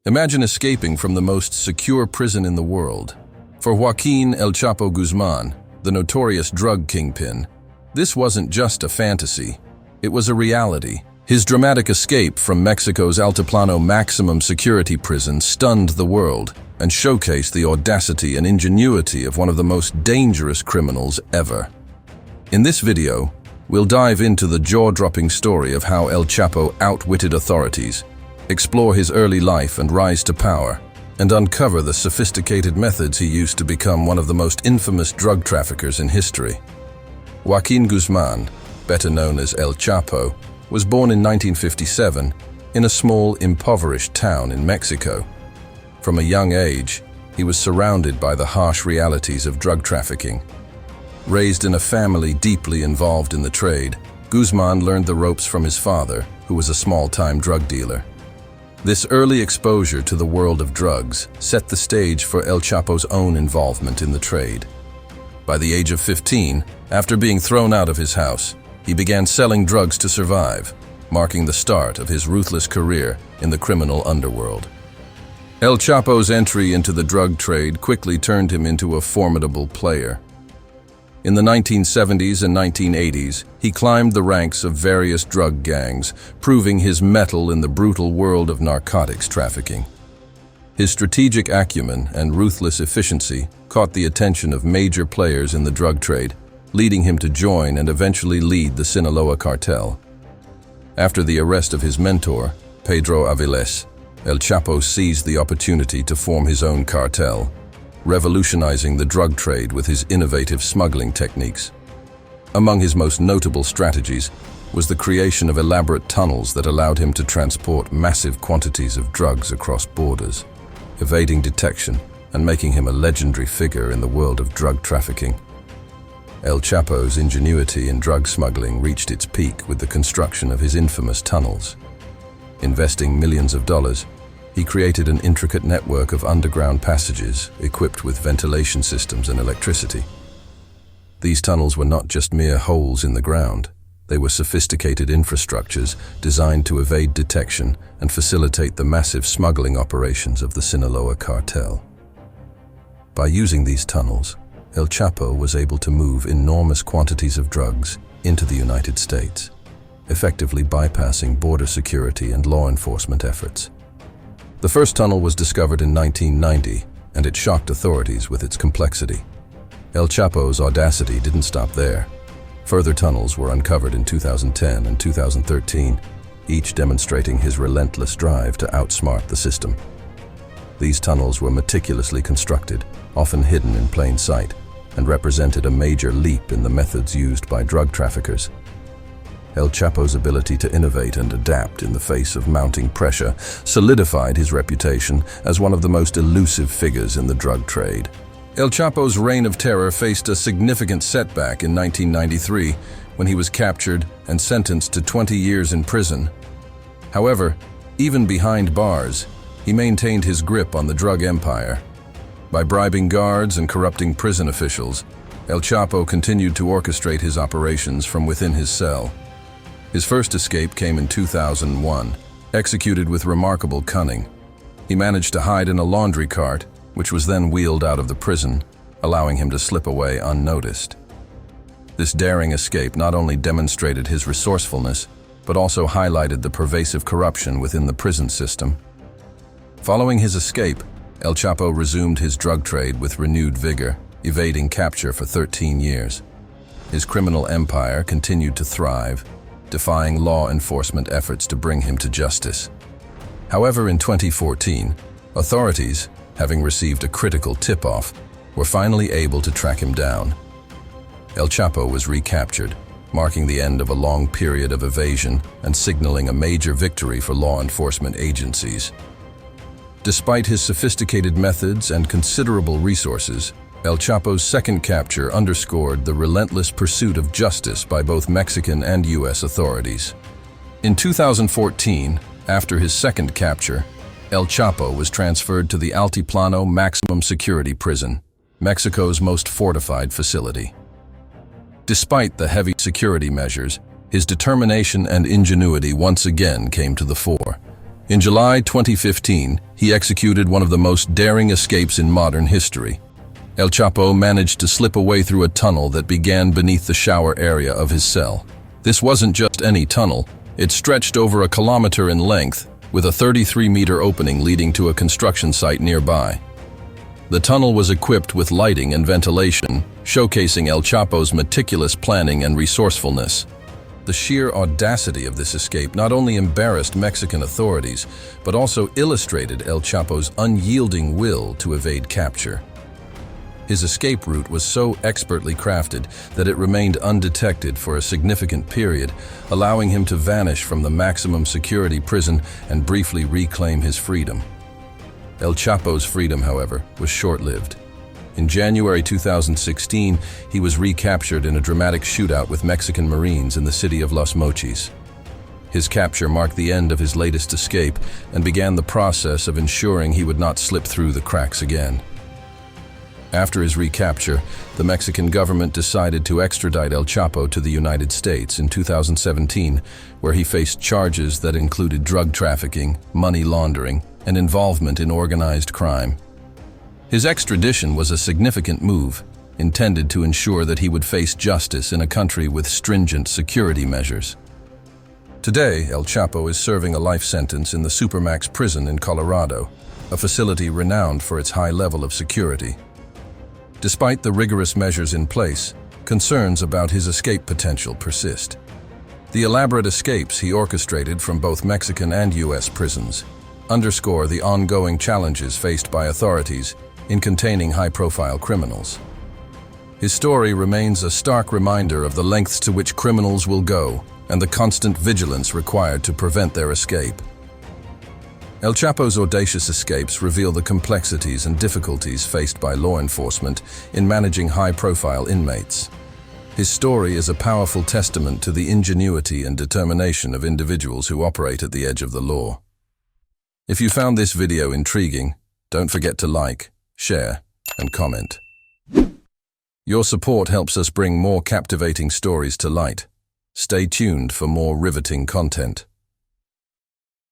Imagine escaping from the most secure prison in the world. For Joaquin El Chapo Guzman, the notorious drug kingpin, this wasn't just a fantasy, it was a reality. His dramatic escape from Mexico's Altiplano maximum security prison stunned the world and showcased the audacity and ingenuity of one of the most dangerous criminals ever. In this video, we'll dive into the jaw-dropping story of how El Chapo outwitted authorities, explore his early life and rise to power, and uncover the sophisticated methods he used to become one of the most infamous drug traffickers in history. Joaquin Guzman, better known as El Chapo, was born in 1957 in a small, impoverished town in Mexico. From a young age, he was surrounded by the harsh realities of drug trafficking. Raised in a family deeply involved in the trade, Guzman learned the ropes from his father, who was a small-time drug dealer. This early exposure to the world of drugs set the stage for El Chapo's own involvement in the trade. By the age of 15, after being thrown out of his house, he began selling drugs to survive, marking the start of his ruthless career in the criminal underworld. El Chapo's entry into the drug trade quickly turned him into a formidable player. In the 1970s and 1980s, he climbed the ranks of various drug gangs, proving his mettle in the brutal world of narcotics trafficking. His strategic acumen and ruthless efficiency caught the attention of major players in the drug trade, leading him to join and eventually lead the Sinaloa cartel. After the arrest of his mentor, Pedro Aviles, El Chapo seized the opportunity to form his own cartel, revolutionizing the drug trade with his innovative smuggling techniques. Among his most notable strategies was the creation of elaborate tunnels that allowed him to transport massive quantities of drugs across borders, evading detection and making him a legendary figure in the world of drug trafficking. El Chapo's ingenuity in drug smuggling reached its peak with the construction of his infamous tunnels. Investing millions of dollars, he created an intricate network of underground passages equipped with ventilation systems and electricity. These tunnels were not just mere holes in the ground. They were sophisticated infrastructures designed to evade detection and facilitate the massive smuggling operations of the Sinaloa cartel. By using these tunnels, El Chapo was able to move enormous quantities of drugs into the United States, effectively bypassing border security and law enforcement efforts. The first tunnel was discovered in 1990, and it shocked authorities with its complexity. El Chapo's audacity didn't stop there. Further tunnels were uncovered in 2010 and 2013, each demonstrating his relentless drive to outsmart the system. These tunnels were meticulously constructed, often hidden in plain sight, and represented a major leap in the methods used by drug traffickers. El Chapo's ability to innovate and adapt in the face of mounting pressure solidified his reputation as one of the most elusive figures in the drug trade. El Chapo's reign of terror faced a significant setback in 1993 when he was captured and sentenced to 20 years in prison. However, even behind bars, he maintained his grip on the drug empire. By bribing guards and corrupting prison officials, El Chapo continued to orchestrate his operations from within his cell. His first escape came in 2001, executed with remarkable cunning. He managed to hide in a laundry cart, which was then wheeled out of the prison, allowing him to slip away unnoticed. This daring escape not only demonstrated his resourcefulness, but also highlighted the pervasive corruption within the prison system. Following his escape, El Chapo resumed his drug trade with renewed vigor, evading capture for 13 years. His criminal empire continued to thrive, defying law enforcement efforts to bring him to justice. However, in 2014, authorities, having received a critical tip-off, were finally able to track him down. El Chapo was recaptured, marking the end of a long period of evasion and signaling a major victory for law enforcement agencies. Despite his sophisticated methods and considerable resources, El Chapo's second capture underscored the relentless pursuit of justice by both Mexican and U.S. authorities. In 2014, after his second capture, El Chapo was transferred to the Altiplano maximum security prison, Mexico's most fortified facility. Despite the heavy security measures, his determination and ingenuity once again came to the fore. In July 2015, he executed one of the most daring escapes in modern history. El Chapo managed to slip away through a tunnel that began beneath the shower area of his cell. This wasn't just any tunnel. It stretched over a kilometer in length, with a 33-meter opening leading to a construction site nearby. The tunnel was equipped with lighting and ventilation, showcasing El Chapo's meticulous planning and resourcefulness. The sheer audacity of this escape not only embarrassed Mexican authorities, but also illustrated El Chapo's unyielding will to evade capture. His escape route was so expertly crafted that it remained undetected for a significant period, allowing him to vanish from the maximum security prison and briefly reclaim his freedom. El Chapo's freedom, however, was short-lived. In January 2016, he was recaptured in a dramatic shootout with Mexican Marines in the city of Los Mochis. His capture marked the end of his latest escape and began the process of ensuring he would not slip through the cracks again. After his recapture, the Mexican government decided to extradite El Chapo to the United States in 2017, where he faced charges that included drug trafficking, money laundering, and involvement in organized crime. His extradition was a significant move, intended to ensure that he would face justice in a country with stringent security measures. Today, El Chapo is serving a life sentence in the Supermax prison in Colorado, a facility renowned for its high level of security. Despite the rigorous measures in place, concerns about his escape potential persist. The elaborate escapes he orchestrated from both Mexican and U.S. prisons underscore the ongoing challenges faced by authorities in containing high-profile criminals. His story remains a stark reminder of the lengths to which criminals will go and the constant vigilance required to prevent their escape. El Chapo's audacious escapes reveal the complexities and difficulties faced by law enforcement in managing high-profile inmates. His story is a powerful testament to the ingenuity and determination of individuals who operate at the edge of the law. If you found this video intriguing, don't forget to like, share, and comment. Your support helps us bring more captivating stories to light. Stay tuned for more riveting content.